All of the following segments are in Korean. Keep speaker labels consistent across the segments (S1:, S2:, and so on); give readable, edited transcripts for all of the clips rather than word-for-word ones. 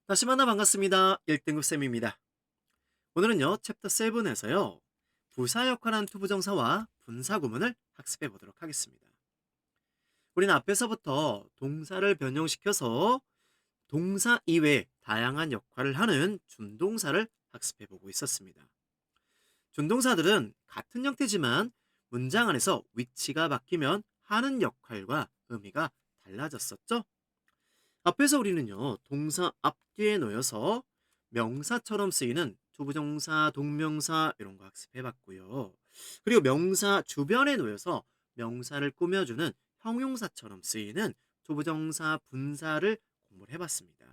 S1: 다시 만나 반갑습니다. 1등급 쌤입니다. 오늘은요, 챕터 7에서요, 부사 역할한 투부정사와 분사 구문을 학습해 보도록 하겠습니다. 우리는 앞에서부터 동사를 변형시켜서 동사 이외에 다양한 역할을 하는 준동사를 학습해 보고 있었습니다. 준동사들은 같은 형태지만 문장 안에서 위치가 바뀌면 하는 역할과 의미가 달라졌었죠? 앞에서 우리는요, 동사 앞뒤에 놓여서 명사처럼 쓰이는 투부정사, 동명사 이런 거 학습해 봤고요. 그리고 명사 주변에 놓여서 명사를 꾸며주는 형용사처럼 쓰이는 투부정사, 분사를 공부를 해봤습니다.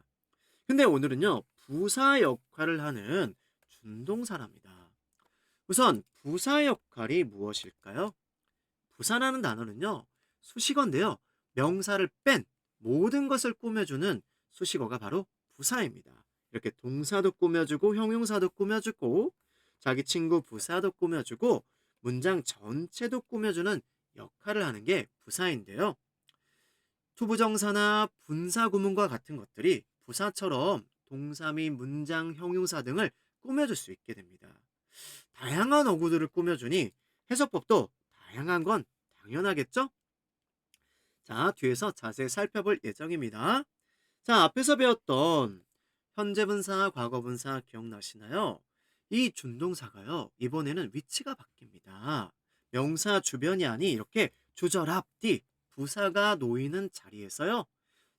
S1: 근데 오늘은요, 부사 역할을 하는 준동사랍니다. 우선 부사 역할이 무엇일까요? 부사라는 단어는요, 수식어인데요. 명사를 뺀 모든 것을 꾸며주는 수식어가 바로 부사입니다. 이렇게 동사도 꾸며주고 형용사도 꾸며주고 자기 친구 부사도 꾸며주고 문장 전체도 꾸며주는 역할을 하는 게 부사인데요. 투부정사나 분사 구문과 같은 것들이 부사처럼 동사 및 문장, 형용사 등을 꾸며줄 수 있게 됩니다. 다양한 어구들을 꾸며주니 해석법도 다양한 건 당연하겠죠? 자, 뒤에서 자세히 살펴볼 예정입니다. 자, 앞에서 배웠던 현재 분사, 과거 분사 기억나시나요? 이 준동사가요, 이번에는 위치가 바뀝니다. 명사 주변이 아닌 이렇게 주절 앞뒤, 부사가 놓이는 자리에서요,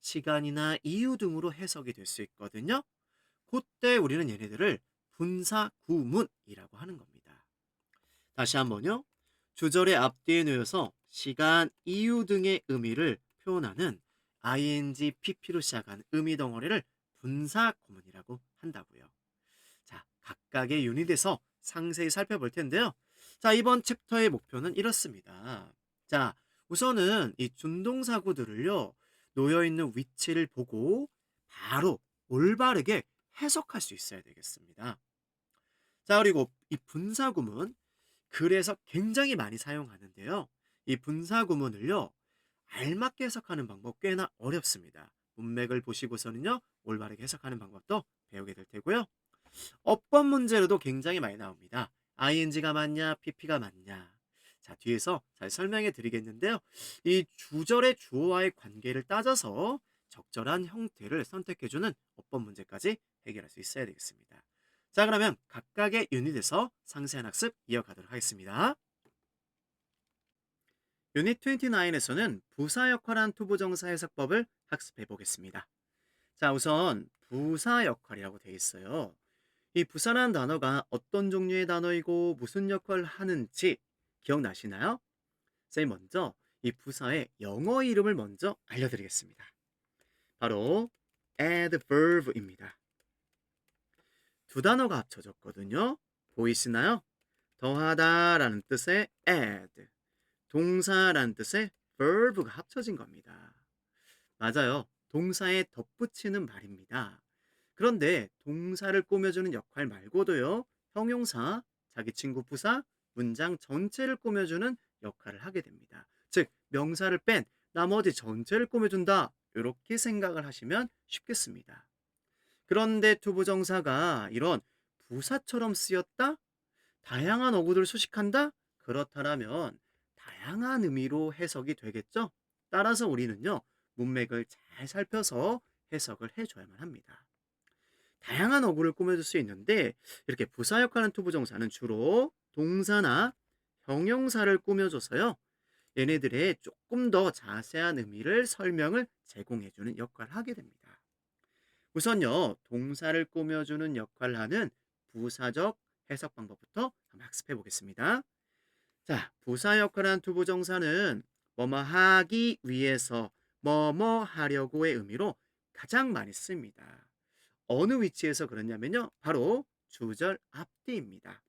S1: 시간이나 이유 등으로 해석이 될 수 있거든요. 그때 우리는 얘네들을 분사 구문이라고 하는 겁니다. 다시 한번요. 주절의 앞뒤에 놓여서 시간, 이유 등의 의미를 표현하는 ing, pp로 시작한 의미 덩어리를 분사 구문이라고 한다고요. 자, 각각의 유닛에서 상세히 살펴볼 텐데요. 자, 이번 챕터의 목표는 이렇습니다. 자, 우선은 이 준동사구들을요, 놓여있는 위치를 보고 바로 올바르게 해석할 수 있어야 되겠습니다. 자, 그리고 이 분사 구문, 글에서 굉장히 많이 사용하는데요. 이 분사 구문을요, 알맞게 해석하는 방법 꽤나 어렵습니다. 문맥을 보시고서는요, 올바르게 해석하는 방법도 배우게 될 테고요. 어법 문제로도 굉장히 많이 나옵니다. ing가 맞냐, pp가 맞냐. 자, 뒤에서 잘 설명해 드리겠는데요. 이 주절의 주어와의 관계를 따져서 적절한 형태를 선택해주는 어법 문제까지 해결할 수 있어야 되겠습니다. 자, 그러면 각각의 유닛에서 상세한 학습 이어가도록 하겠습니다. 유닛 29에서는 부사 역할한 투부정사 해석법을 학습해 보겠습니다. 자, 우선 부사 역할이라고 되어 있어요. 이 부사라는 단어가 어떤 종류의 단어이고 무슨 역할을 하는지 기억나시나요? 쌤 먼저 이 부사의 영어 이름을 먼저 알려드리겠습니다. 바로 adverb입니다. 두 단어가 합쳐졌거든요. 보이시나요? 더하다라는 뜻의 add, 동사라는 뜻의 verb가 합쳐진 겁니다. 맞아요. 동사에 덧붙이는 말입니다. 그런데 동사를 꾸며주는 역할 말고도요, 형용사, 자기 친구 부사, 문장 전체를 꾸며주는 역할을 하게 됩니다. 즉, 명사를 뺀 나머지 전체를 꾸며준다. 이렇게 생각을 하시면 쉽겠습니다. 그런데 투부정사가 이런 부사처럼 쓰였다? 다양한 어구들을 수식한다? 그렇다면 다양한 의미로 해석이 되겠죠? 따라서 우리는요, 문맥을 잘 살펴서 해석을 해줘야만 합니다. 다양한 어구를 꾸며줄 수 있는데 이렇게 부사 역할하는 투부정사는 주로 동사나 형용사를 꾸며줘서요, 얘네들의 조금 더 자세한 의미를 설명을 제공해주는 역할을 하게 됩니다. 우선요, 동사를 꾸며주는 역할을 하는 부사적 해석 방법부터 한번 학습해 보겠습니다. 자, 부사 역할한 투부정사는 뭐뭐 하기 위해서 뭐뭐 하려고의 의미로 가장 많이 씁니다. 어느 위치에서 그러냐면요, 바로 주절 앞뒤입니다.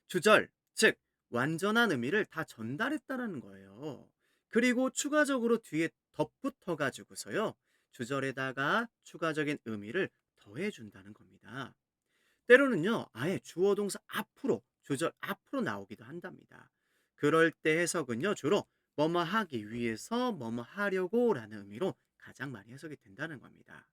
S1: 주절, 즉 완전한 의미를 다 전달했다라는 거예요. 그리고 추가적으로 뒤에 덧붙어 가지고서요, 주절에다가 추가적인 의미를 더해 준다는 겁니다. 때로는요, 아예 주어 동사 앞으로, 주절 앞으로 나오기도 한답니다. 그럴 때 해석은요, 주로 뭐뭐 하기 위해서 뭐뭐 하려고 라는 의미로 가장 많이 해석이 된다는 겁니다.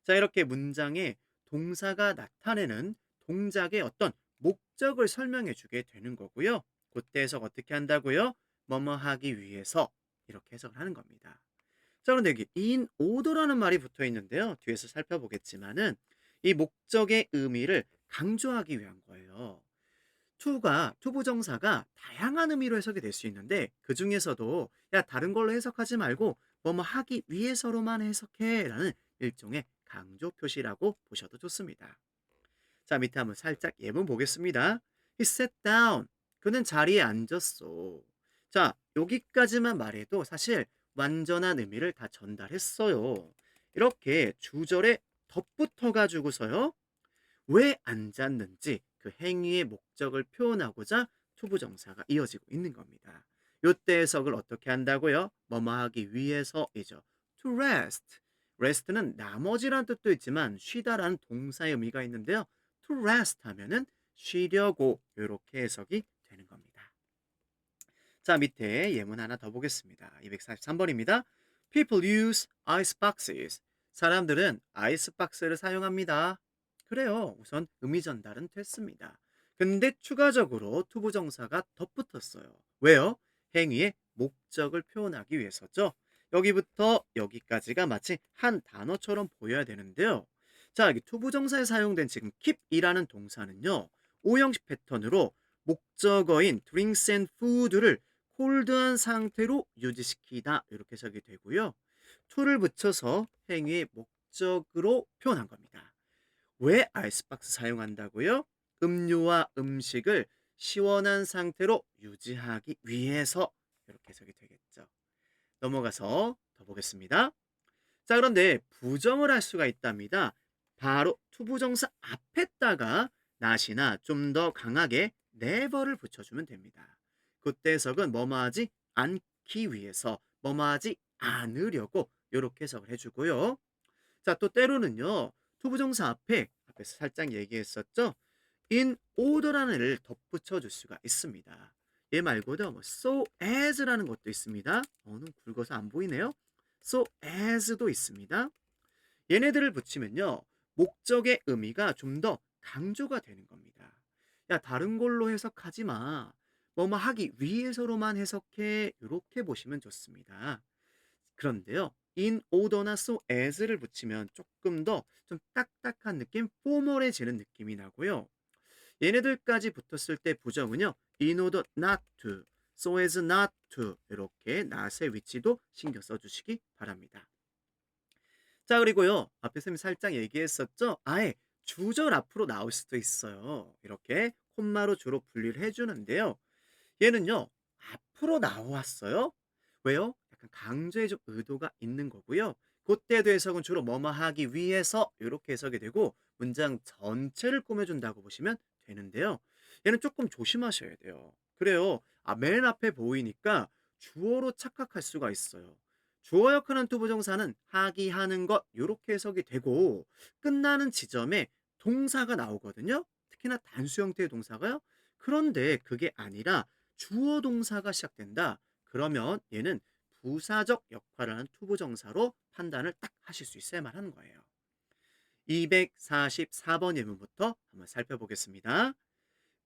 S1: 자, 이렇게 문장에 동사가 나타내는 동작의 어떤 목적을 설명해 주게 되는 거고요. 그때 해석 어떻게 한다고요? 뭐뭐 하기 위해서 이렇게 해석을 하는 겁니다. 자, 그런데 여기 in order라는 말이 붙어 있는데요. 뒤에서 살펴보겠지만은 이 목적의 의미를 강조하기 위한 거예요. 투부정사가 다양한 의미로 해석이 될 수 있는데 그 중에서도 야 다른 걸로 해석하지 말고 뭐뭐 하기 위해서로만 해석해라는 일종의 강조 표시라고 보셔도 좋습니다. 자, 밑에 한번 살짝 예문 보겠습니다. He sat down. 그는 자리에 앉았어. 자, 여기까지만 말해도 사실 완전한 의미를 다 전달했어요. 이렇게 주절에 덧붙어 가지고서요. 왜 앉았는지 그 행위의 목적을 표현하고자 투부정사가 이어지고 있는 겁니다. 요때 해석을 어떻게 한다고요? 뭐뭐 하기 위해서이죠. To rest. rest는 나머지란 뜻도 있지만 쉬다라는 동사의 의미가 있는데요. To rest 하면은 쉬려고 이렇게 해석이 되는 겁니다. 자, 밑에 예문 하나 더 보겠습니다. 243번입니다. People use ice boxes. 사람들은 아이스박스를 사용합니다. 그래요. 우선 의미 전달은 됐습니다. 근데 추가적으로 투부정사가 덧붙었어요. 왜요? 행위의 목적을 표현하기 위해서죠. 여기부터 여기까지가 마치 한 단어처럼 보여야 되는데요. 자, 여기 투부정사에 사용된 지금 keep이라는 동사는요. 오형식 패턴으로 목적어인 drinks and food를 콜드한 상태로 유지시키다 이렇게 해석이 되고요. to를 붙여서 행위의 목적으로 표현한 겁니다. 왜 아이스박스 사용한다고요? 음료와 음식을 시원한 상태로 유지하기 위해서 이렇게 해석이 되겠죠. 넘어가서 더 보겠습니다. 자, 그런데 부정을 할 수가 있답니다. 바로 투부정사 앞에다가 not이나 좀 더 강하게 never를 붙여주면 됩니다. 그때 해석은 뭐뭐하지 않기 위해서 뭐뭐하지 않으려고 이렇게 해석을 해주고요. 자, 또 때로는요. 투부정사 앞에서 살짝 얘기했었죠. in order라는 를 덧붙여 줄 수가 있습니다. 얘 말고도 뭐 so as라는 것도 있습니다. 어는 굵어서 안 보이네요. so as도 있습니다. 얘네들을 붙이면요. 목적의 의미가 좀 더 강조가 되는 겁니다. 야, 다른 걸로 해석하지 마. 뭐뭐 하기 위해서로만 해석해. 이렇게 보시면 좋습니다. 그런데요. in order나 so as를 붙이면 조금 더 좀 딱딱한 느낌, 포멀해지는 느낌이 나고요. 얘네들까지 붙었을 때 부정은요. in order not to, so as not to 이렇게 not의 위치도 신경 써주시기 바랍니다. 자, 그리고요. 앞에 쌤이 살짝 얘기했었죠. 아예 주절 앞으로 나올 수도 있어요. 이렇게 콤마로 주로 분리를 해주는데요. 얘는요. 앞으로 나왔어요. 왜요? 약간 강조의 좀 의도가 있는 거고요. 그때도 해석은 주로 뭐뭐 하기 위해서 이렇게 해석이 되고 문장 전체를 꾸며준다고 보시면 되는데요. 얘는 조금 조심하셔야 돼요. 그래요. 맨 앞에 보이니까 주어로 착각할 수가 있어요. 주어 역할하는 투부정사는 하기 하는 것 이렇게 해석이 되고 끝나는 지점에 동사가 나오거든요. 특히나 단수 형태의 동사가요. 그런데 그게 아니라 주어 동사가 시작된다. 그러면 얘는 부사적 역할을 하는 투부정사로 판단을 딱 하실 수 있어야만 하는 거예요. 244번 예문부터 한번 살펴보겠습니다.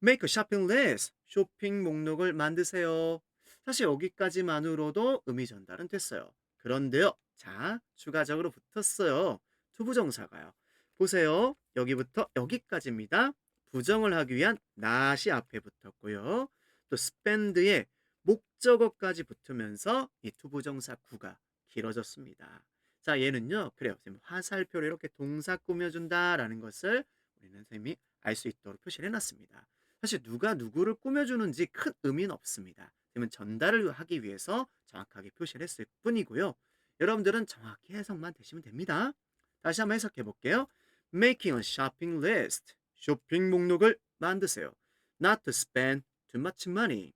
S1: Make a shopping list. 쇼핑 목록을 만드세요. 사실 여기까지만으로도 의미 전달은 됐어요. 그런데요. 자, 추가적으로 붙었어요. 투부정사가요. 보세요. 여기부터 여기까지입니다. 부정을 하기 위한 not이 앞에 붙었고요. 또 spend의 목적어까지 붙으면서 이 투부정사 구가 길어졌습니다. 자, 얘는요. 그래요. 선생님 화살표로 이렇게 동사 꾸며준다라는 것을 우리는 선생님이 알 수 있도록 표시를 해놨습니다. 사실 누가 누구를 꾸며주는지 큰 의미는 없습니다. 그러면 전달을 하기 위해서 정확하게 표시를 했을 뿐이고요. 여러분들은 정확히 해석만 되시면 됩니다. 다시 한번 해석해 볼게요. Making a shopping list. 쇼핑 목록을 만드세요. Not to spend too much money.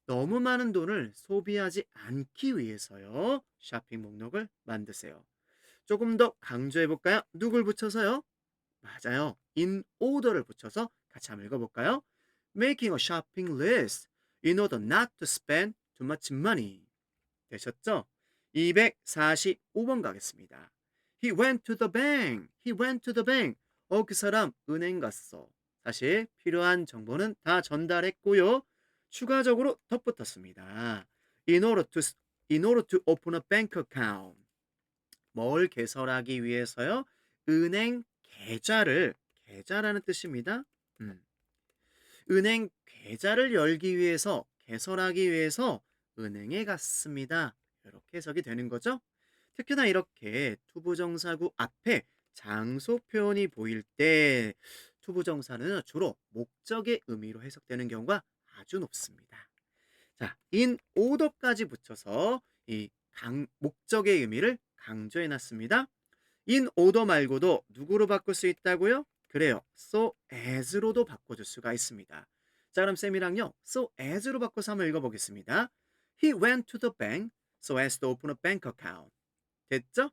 S1: 너무 많은 돈을 소비하지 않기 위해서요. 쇼핑 목록을 만드세요. 조금 더 강조해 볼까요? 누굴 붙여서요? 맞아요. in order를 붙여서 같이 한번 읽어볼까요? Making a shopping list in order not to spend too much money. 되셨죠? 245번 가겠습니다. He went to the bank. He went to the bank. 그 사람 은행 갔어. 사실 필요한 정보는 다 전달했고요. 추가적으로 덧붙였습니다. In order to, in order to open a bank account. 뭘 개설하기 위해서요? 은행 계좌라는 뜻입니다. 음. 은행 계좌를 열기 위해서, 개설하기 위해서 은행에 갔습니다. 이렇게 해석이 되는 거죠. 특히나 이렇게 투부정사구 앞에 장소 표현이 보일 때 투부정사는 주로 목적의 의미로 해석되는 경우가 아주 높습니다. 자, in order까지 붙여서 이 목적의 의미를 강조해 놨습니다. in order 말고도 누구로 바꿀 수 있다고요? 그래요. so as로도 바꿔줄 수가 있습니다. 자, 그럼 쌤이랑요. so as로 바꿔서 한번 읽어보겠습니다. He went to the bank so as to open a bank account. 됐죠?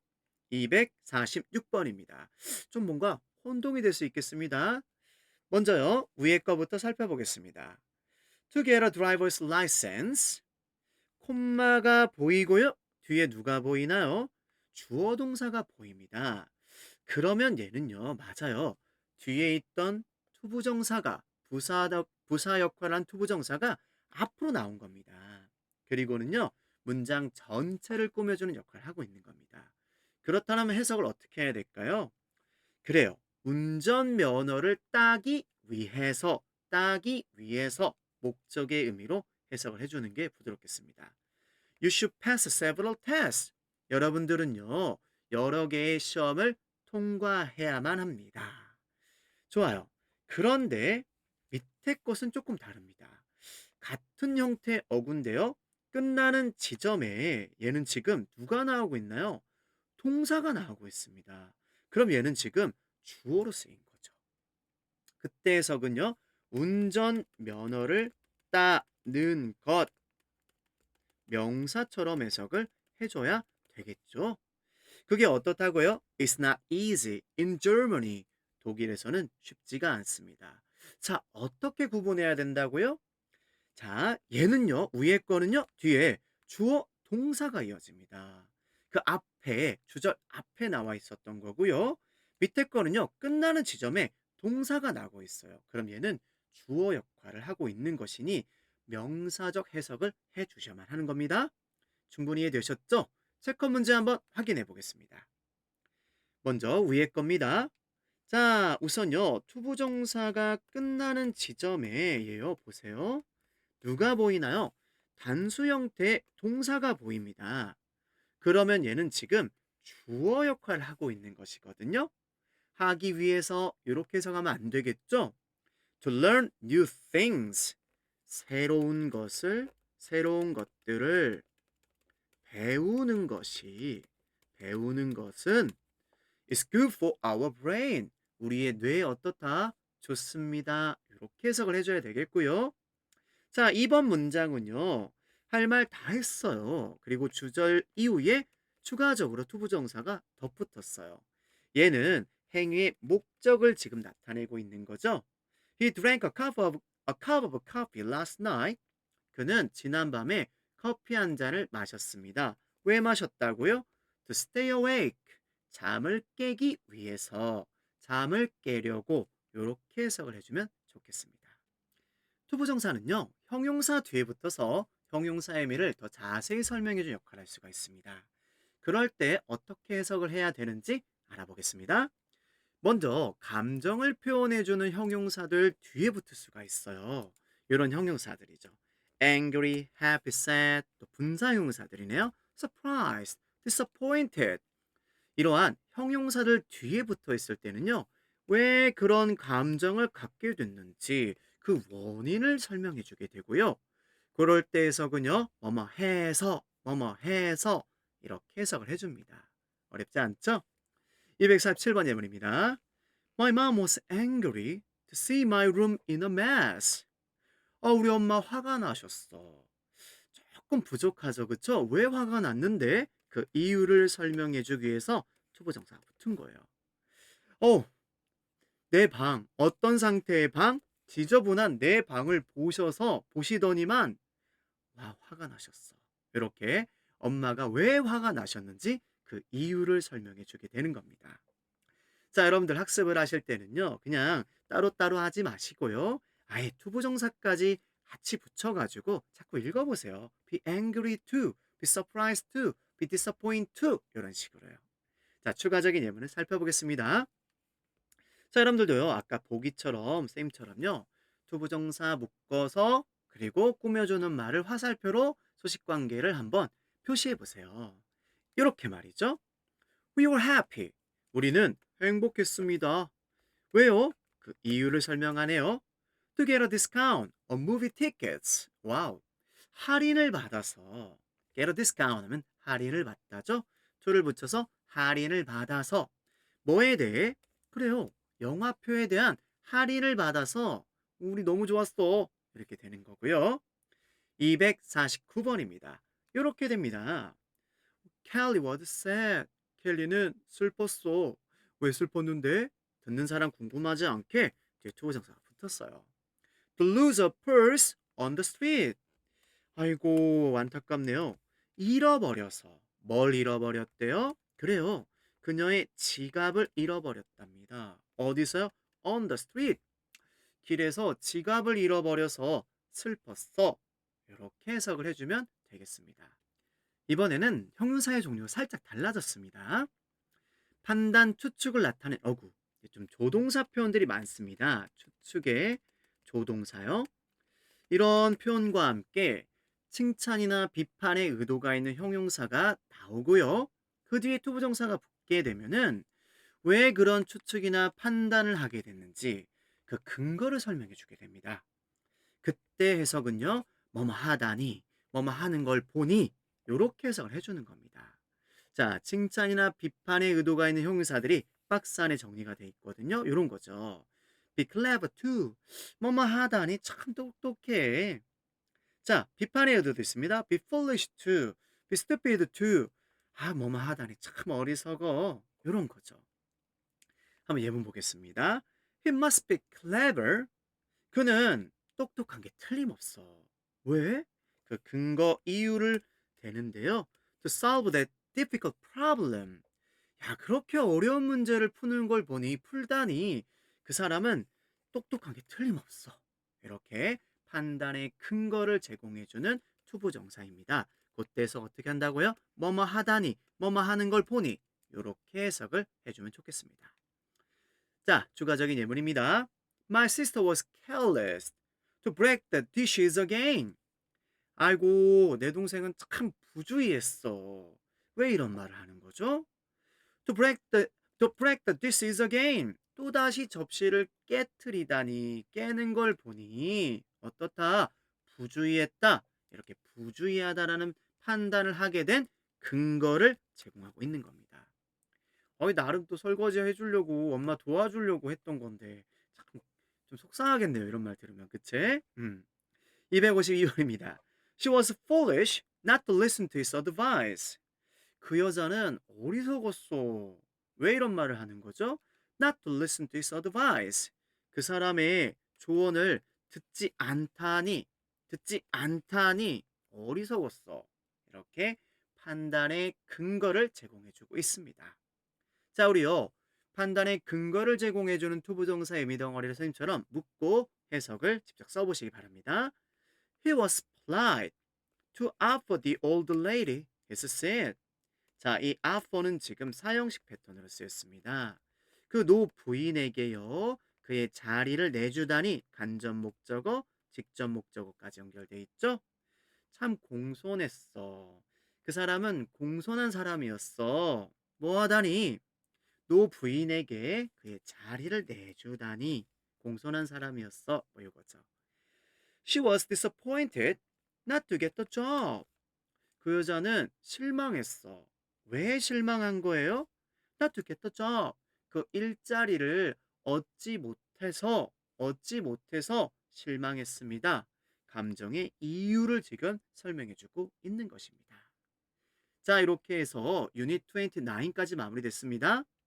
S1: 246번입니다. 좀 뭔가 혼동이 될 수 있겠습니다. 먼저요. 위에 거부터 살펴보겠습니다. To get a driver's license. 콤마가 보이고요. 뒤에 누가 보이나요? 주어 동사가 보입니다. 그러면 얘는요. 맞아요. 뒤에 있던 투부정사가 부사 역할을 한 투부정사가 앞으로 나온 겁니다. 그리고는요. 문장 전체를 꾸며주는 역할을 하고 있는 겁니다. 그렇다면 해석을 어떻게 해야 될까요? 그래요. 운전면허를 따기 위해서 목적의 의미로 해석을 해주는 게 부드럽겠습니다. You should pass several tests. 여러분들은요, 여러 개의 시험을 통과해야만 합니다. 좋아요. 그런데 밑에 것은 조금 다릅니다. 같은 형태의 어구인데요. 끝나는 지점에 얘는 지금 누가 나오고 있나요? 동사가 나오고 있습니다. 그럼 얘는 지금 주어로 쓰인 거죠. 그때 해석은요. 운전 면허를 따는 것 명사처럼 해석을 해줘야 되겠죠. 그게 어떻다고요? It's not easy in Germany. 독일에서는 쉽지가 않습니다. 자, 어떻게 구분해야 된다고요? 자, 얘는요. 위에 거는요. 뒤에 주어 동사가 이어집니다. 그 앞에 주절 앞에 나와 있었던 거고요. 밑에 거는요. 끝나는 지점에 동사가 나고 있어요. 그럼 얘는 주어 역할을 하고 있는 것이니 명사적 해석을 해 주셔야만 하는 겁니다. 충분히 이해되셨죠? 세컨 문제 한번 확인해 보겠습니다. 먼저 위에 겁니다. 자, 우선요. 투부정사가 끝나는 지점에예요. 보세요. 누가 보이나요? 단수 형태의 동사가 보입니다. 그러면 얘는 지금 주어 역할을 하고 있는 것이거든요. 하기 위해서 이렇게 해석하면 안 되겠죠? To learn new things. 새로운 것들을 배우는 것은 is good for our brain. 우리의 뇌에 어떻다? 좋습니다. 이렇게 해석을 해줘야 되겠고요. 자, 2번 문장은요. 할 말 다 했어요. 그리고 주절 이후에 추가적으로 투부정사가 덧붙었어요. 얘는 행위의 목적을 지금 나타내고 있는 거죠. He drank a cup of coffee last night. 그는 지난밤에 커피 한 잔을 마셨습니다. 왜 마셨다고요? To stay awake. 잠을 깨기 위해서. 잠을 깨려고 이렇게 해석을 해주면 좋겠습니다. 투부정사는요. 형용사 뒤에 붙어서 형용사의 의미를 더 자세히 설명해주는 역할을 할 수가 있습니다. 그럴 때 어떻게 해석을 해야 되는지 알아보겠습니다. 먼저 감정을 표현해주는 형용사들 뒤에 붙을 수가 있어요. 이런 형용사들이죠. angry, happy, sad, 또 분사 형용사들이네요. surprised, disappointed. 이러한 형용사들 뒤에 붙어 있을 때는요. 왜 그런 감정을 갖게 됐는지 그 원인을 설명해 주게 되고요. 그럴 때 해석은요. 뭐뭐 해서 이렇게 해석을 해줍니다. 어렵지 않죠? 247번 예문입니다. My mom was angry to see my room in a mess. 우리 엄마 화가 나셨어. 조금 부족하죠, 그쵸? 왜 화가 났는데 그 이유를 설명해 주기 위해서 투부정사가 붙은 거예요. 어, 내 방, 어떤 상태의 방? 지저분한 내 방을 보시더니만 와, 화가 나셨어. 이렇게 엄마가 왜 화가 나셨는지 그 이유를 설명해 주게 되는 겁니다. 자, 여러분들 학습을 하실 때는요, 그냥 따로따로 하지 마시고요. 아예 투부정사까지 같이 붙여가지고 자꾸 읽어보세요. Be angry to, be surprised to, be disappointed to 이런 식으로요. 자, 추가적인 예문을 살펴보겠습니다. 자, 여러분들도요, 아까 보기처럼, 쌤처럼요, 투부정사 묶어서 그리고 꾸며주는 말을 화살표로 소식관계를 한번 표시해 보세요. 이렇게 말이죠. We were happy. 우리는 행복했습니다. 왜요? 그 이유를 설명하네요. To get a discount on movie tickets. 와우. 할인을 받아서 get a discount 하면 할인을 받다죠. to를 붙여서 할인을 받아서 뭐에 대해? 그래요. 영화표에 대한 할인을 받아서 우리 너무 좋았어. 이렇게 되는 거고요. 249번입니다. 이렇게 됩니다. Kelly was sad. 켈리는 슬펐어. 왜 슬펐는데? 듣는 사람 궁금하지 않게 뒤에 투부정사가 붙었어요. To lose a purse on the street. 아이고 안타깝네요. 잃어버려서 뭘 잃어버렸대요? 그래요. 그녀의 지갑을 잃어버렸답니다. 어디서요? On the street. 길에서 지갑을 잃어버려서 슬펐어. 이렇게 해석을 해주면 되겠습니다. 이번에는 형용사의 종류가 살짝 달라졌습니다. 판단, 추측을 나타낸 어구. 좀 조동사 표현들이 많습니다. 추측의 조동사요. 이런 표현과 함께 칭찬이나 비판의 의도가 있는 형용사가 나오고요. 그 뒤에 투부정사가 붙게 되면은 왜 그런 추측이나 판단을 하게 됐는지 그 근거를 설명해 주게 됩니다. 그때 해석은요. 뭐뭐 하다니, 뭐뭐 하는 걸 보니 요렇게 해석을 해주는 겁니다. 자, 칭찬이나 비판의 의도가 있는 형용사들이 박스 안에 정리가 돼 있거든요. 요런 거죠. Be clever too. 뭐뭐 하다니 참 똑똑해. 자, 비판의 의도도 있습니다. Be foolish too. Be stupid too. 아, 뭐뭐 하다니 참 어리석어. 요런 거죠. 한번 예문 보겠습니다. He must be clever. 그는 똑똑한 게 틀림없어. 왜? 그 근거 이유를 대는데요. To solve that difficult problem. 야, 그렇게 어려운 문제를 푸는 걸 보니 풀다니 그 사람은 똑똑한 게 틀림없어. 이렇게 판단의 근거를 제공해주는 투부정사입니다. 그때서 어떻게 한다고요? 뭐뭐 하다니, 뭐뭐 하는 걸 보니 이렇게 해석을 해주면 좋겠습니다. 자, 추가적인 예문입니다. My sister was careless to break the dishes again. 아이고, 내 동생은 참 부주의했어. 왜 이런 말을 하는 거죠? To break the to break the dishes again. 또다시 접시를 깨트리다니 깨는 걸 보니 어떻다? 부주의했다. 이렇게 부주의하다라는 판단을 하게 된 근거를 제공하고 있는 겁니다. 나름 또 설거지 해주려고 엄마 도와주려고 했던 건데 참 좀 속상하겠네요. 이런 말 들으면 그치? 252번입니다. She was foolish not to listen to his advice. 그 여자는 어리석었어. 왜 이런 말을 하는 거죠? Not to listen to his advice. 그 사람의 조언을 듣지 않다니 어리석었어. 이렇게 판단의 근거를 제공해주고 있습니다. 자, 우리요. 판단의 근거를 제공해주는 투부정사의 미덩어리를 선생님처럼 묻고 해석을 직접 써보시기 바랍니다. He was polite to offer the old lady his seat. 자, 이 offer는 지금 사형식 패턴으로 쓰였습니다. 그 노 부인에게요. 그의 자리를 내주다니 간접 목적어, 직접 목적어까지 연결돼 있죠? 참 공손했어. 그 사람은 공손한 사람이었어. 뭐 하다니? 노 부인에게 그의 자리를 내주다니 공손한 사람이었어. 뭐 이거죠. She was disappointed not to get the job. 그 여자는 실망했어. 왜 실망한 거예요? Not to get the job. 그 일자리를 얻지 못해서 실망했습니다. 감정의 이유를 지금 설명해주고 있는 것입니다. 자, 이렇게 해서 유닛 29까지 마무리됐습니다.